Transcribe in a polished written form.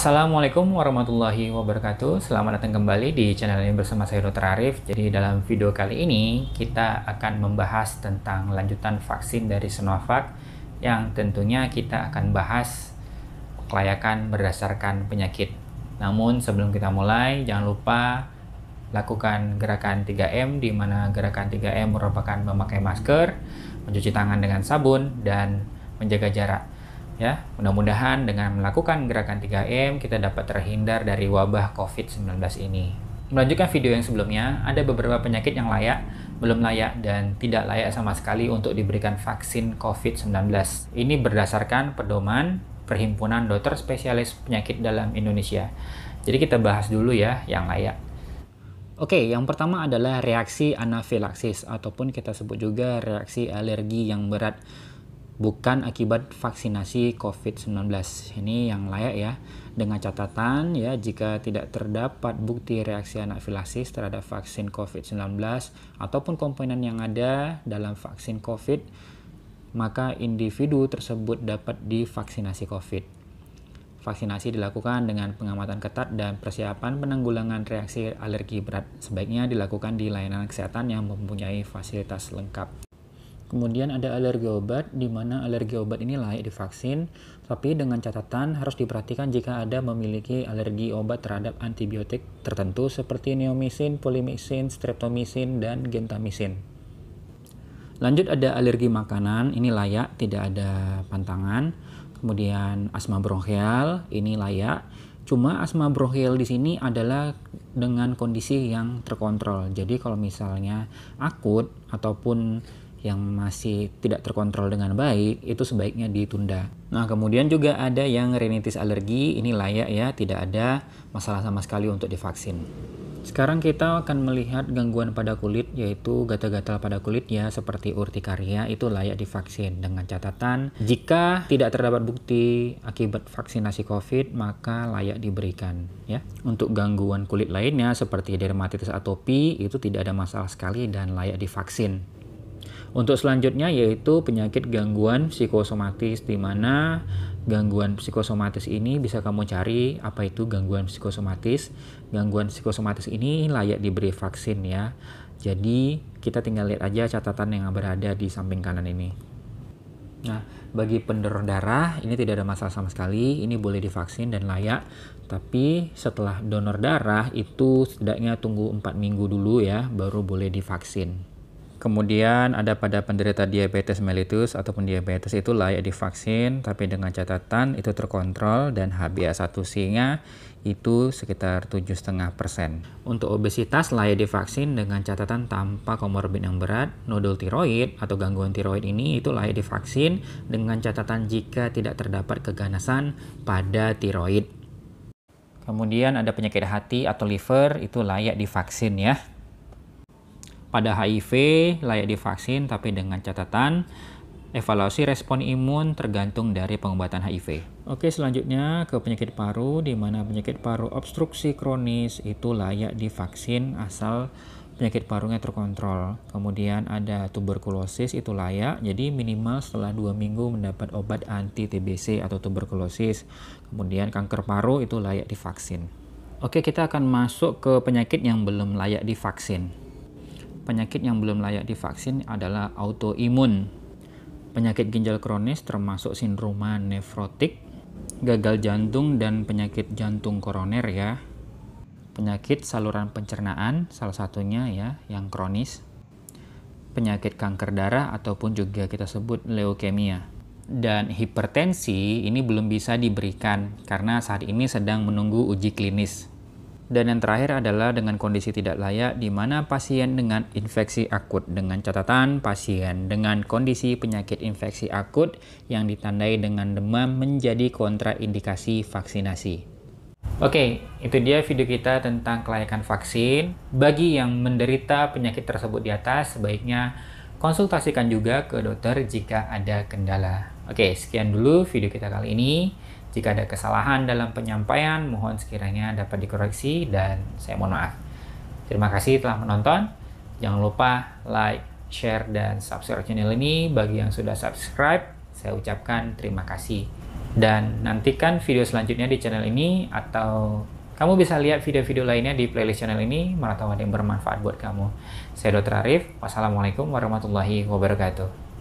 Assalamualaikum warahmatullahi wabarakatuh. Selamat datang kembali di channel ini bersama saya Dr. Arif. Jadi dalam video kali ini kita akan membahas tentang lanjutan vaksin dari Sinovac yang tentunya kita akan bahas kelayakan berdasarkan penyakit. Namun sebelum kita mulai, jangan lupa lakukan gerakan 3M, di mana gerakan 3M merupakan memakai masker, mencuci tangan dengan sabun, dan menjaga jarak. Ya, mudah-mudahan dengan melakukan gerakan 3M kita dapat terhindar dari wabah COVID-19 ini. Melanjutkan video yang sebelumnya, ada beberapa penyakit yang layak, belum layak, dan tidak layak sama sekali untuk diberikan vaksin COVID-19. Ini berdasarkan pedoman Perhimpunan Dokter Spesialis Penyakit dalam Indonesia. Jadi kita bahas dulu ya yang layak. Oke, yang pertama adalah reaksi anafilaksis ataupun kita sebut juga reaksi alergi yang berat, bukan akibat vaksinasi COVID-19. Ini yang layak ya, dengan catatan ya, jika tidak terdapat bukti reaksi anafilaksis terhadap vaksin COVID-19 ataupun komponen yang ada dalam vaksin COVID, maka individu tersebut dapat divaksinasi COVID. Vaksinasi dilakukan dengan pengamatan ketat dan persiapan penanggulangan reaksi alergi berat. Sebaiknya dilakukan di layanan kesehatan yang mempunyai fasilitas lengkap. Kemudian ada alergi obat, di mana alergi obat ini layak divaksin, tapi dengan catatan harus diperhatikan jika ada memiliki alergi obat terhadap antibiotik tertentu seperti neomycin, polymyxin, streptomycin, dan gentamicin. Lanjut ada alergi makanan, ini layak, tidak ada pantangan. Kemudian asma bronkial, ini layak. Cuma asma bronkial di sini adalah dengan kondisi yang terkontrol. Jadi kalau misalnya akut ataupun yang masih tidak terkontrol dengan baik, itu sebaiknya ditunda. Nah, kemudian juga ada yang rinitis alergi, ini layak ya, tidak ada masalah sama sekali untuk divaksin. Sekarang kita akan melihat gangguan pada kulit, yaitu gatal-gatal pada kulit ya, seperti urtikaria, itu layak divaksin. Dengan catatan, jika tidak terdapat bukti akibat vaksinasi COVID, maka layak diberikan ya. Untuk gangguan kulit lainnya seperti dermatitis atopi, itu tidak ada masalah sekali dan layak divaksin. Untuk selanjutnya yaitu penyakit gangguan psikosomatis, di mana gangguan psikosomatis ini bisa kamu cari apa itu gangguan psikosomatis. Gangguan psikosomatis ini layak diberi vaksin ya. Jadi kita tinggal lihat aja catatan yang berada di samping kanan ini. Nah, bagi pendonor darah ini tidak ada masalah sama sekali, ini boleh divaksin dan layak. Tapi setelah donor darah itu setidaknya tunggu 4 minggu dulu ya, baru boleh divaksin. Kemudian ada pada penderita diabetes mellitus ataupun diabetes, itu layak divaksin, tapi dengan catatan itu terkontrol dan HbA1c-nya itu sekitar 7,5%. Untuk obesitas layak divaksin dengan catatan tanpa komorbid yang berat. Nodul tiroid atau gangguan tiroid ini itu layak divaksin dengan catatan jika tidak terdapat keganasan pada tiroid. Kemudian ada penyakit hati atau liver, itu layak divaksin ya. Pada HIV layak divaksin, tapi dengan catatan evaluasi respon imun tergantung dari pengobatan HIV. Oke, selanjutnya ke penyakit paru, di mana penyakit paru obstruksi kronis itu layak divaksin asal penyakit parunya terkontrol. Kemudian ada tuberkulosis, itu layak, jadi minimal setelah 2 minggu mendapat obat anti TBC atau tuberkulosis. Kemudian kanker paru itu layak divaksin. Oke, kita akan masuk ke penyakit yang belum layak divaksin. Penyakit yang belum layak divaksin adalah autoimun. Penyakit ginjal kronis termasuk sindroma nefrotik, gagal jantung, dan penyakit jantung koroner ya. Penyakit saluran pencernaan salah satunya ya, yang kronis. Penyakit kanker darah ataupun juga kita sebut leukemia. Dan hipertensi ini belum bisa diberikan karena saat ini sedang menunggu uji klinis. Dan yang terakhir adalah dengan kondisi tidak layak, di mana pasien dengan infeksi akut, dengan catatan pasien dengan kondisi penyakit infeksi akut yang ditandai dengan demam menjadi kontraindikasi vaksinasi. Oke, itu dia video kita tentang kelayakan vaksin. Bagi yang menderita penyakit tersebut di atas, sebaiknya konsultasikan juga ke dokter jika ada kendala. Oke, sekian dulu video kita kali ini. Jika ada kesalahan dalam penyampaian, mohon sekiranya dapat dikoreksi dan saya mohon maaf. Terima kasih telah menonton. Jangan lupa like, share, dan subscribe channel ini. Bagi yang sudah subscribe, saya ucapkan terima kasih. Dan nantikan video selanjutnya di channel ini, atau kamu bisa lihat video-video lainnya di playlist channel ini, mana tahu ada yang bermanfaat buat kamu. Saya Dr. Arif, wassalamualaikum warahmatullahi wabarakatuh.